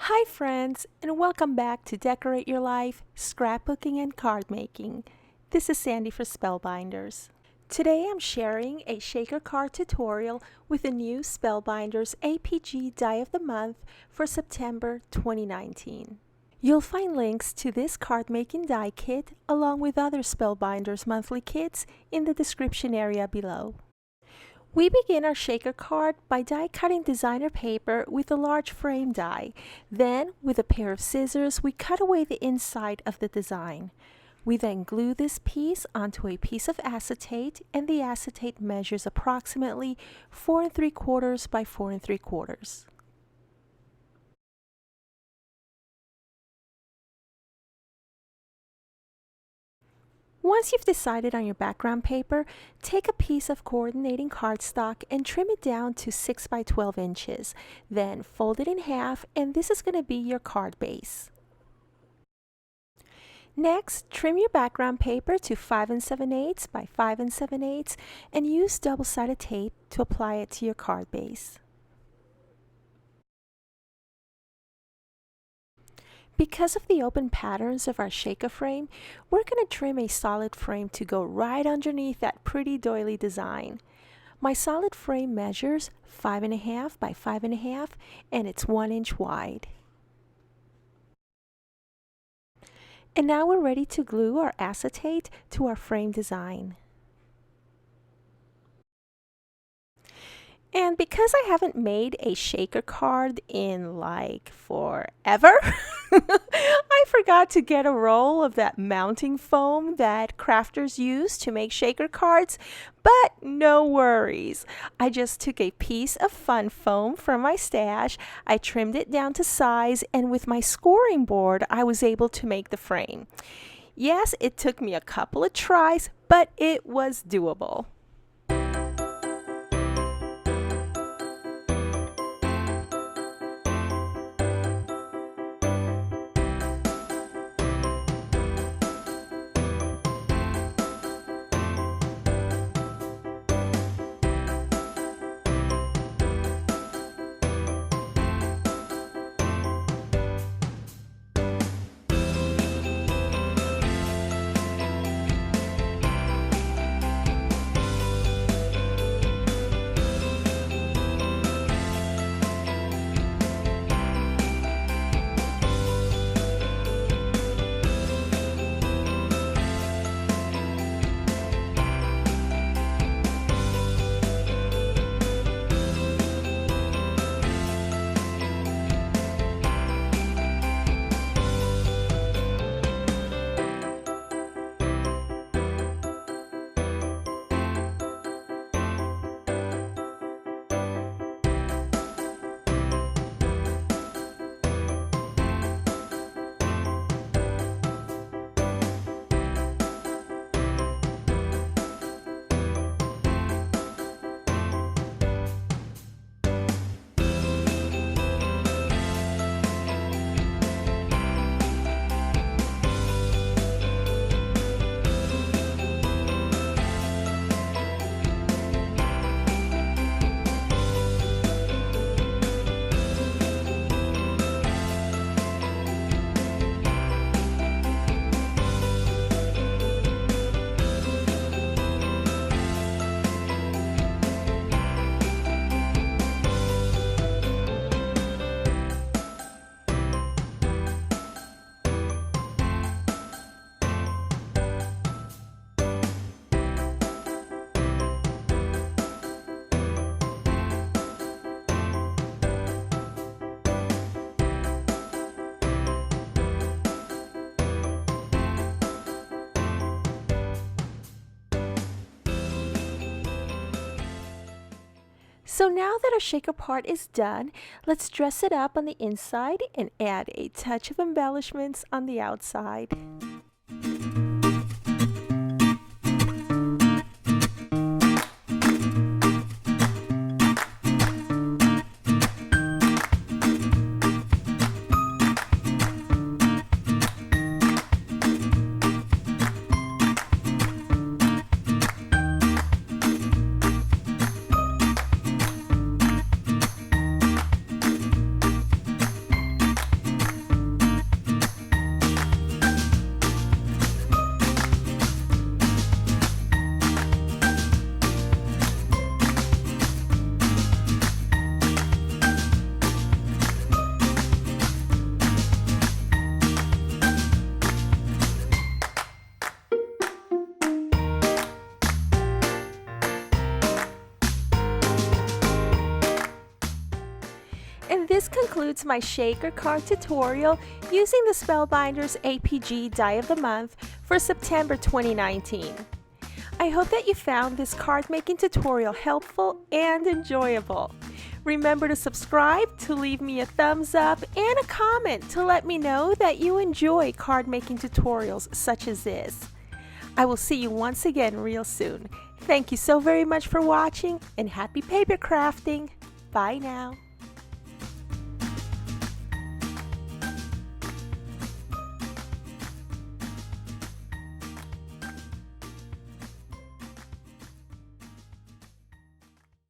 Hi friends, and welcome back to Decorate Your Life, Scrapbooking and Card Making. This is Sandy for Spellbinders. Today I'm sharing a shaker card tutorial with the new Spellbinders APG Die of the Month for September 2019. You'll find links to this card making die kit along with other Spellbinders monthly kits in the description area below. We begin our shaker card by die cutting designer paper with a large frame die. Then, with a pair of scissors, we cut away the inside of the design. We then glue this piece onto a piece of acetate, and the acetate measures approximately 4 3/4 by 4 3/4. Once you've decided on your background paper, take a piece of coordinating cardstock and trim it down to 6 by 12 inches. Then fold it in half, and this is going to be your card base. Next, trim your background paper to 5 7/8 by 5 7/8 and use double-sided tape to apply it to your card base. Because of the open patterns of our shaker frame, we're going to trim a solid frame to go right underneath that pretty doily design. My solid frame measures 5 1/2 by 5 1/2 and it's 1 inch wide. And now we're ready to glue our acetate to our frame design. And because I haven't made a shaker card in like forever, I forgot to get a roll of that mounting foam that crafters use to make shaker cards, but no worries. I just took a piece of fun foam from my stash, I trimmed it down to size, and with my scoring board, I was able to make the frame. Yes, it took me a couple of tries, but it was doable. So now that our shaker part is done, let's dress it up on the inside and add a touch of embellishments on the outside. concludes my shaker card tutorial using the Spellbinders APG Die of the Month for September 2019. I hope that you found this card making tutorial helpful and enjoyable. Remember to subscribe, to leave me a thumbs up, and a comment to let me know that you enjoy card making tutorials such as this. I will see you once again real soon. Thank you so very much for watching, and happy paper crafting. Bye now.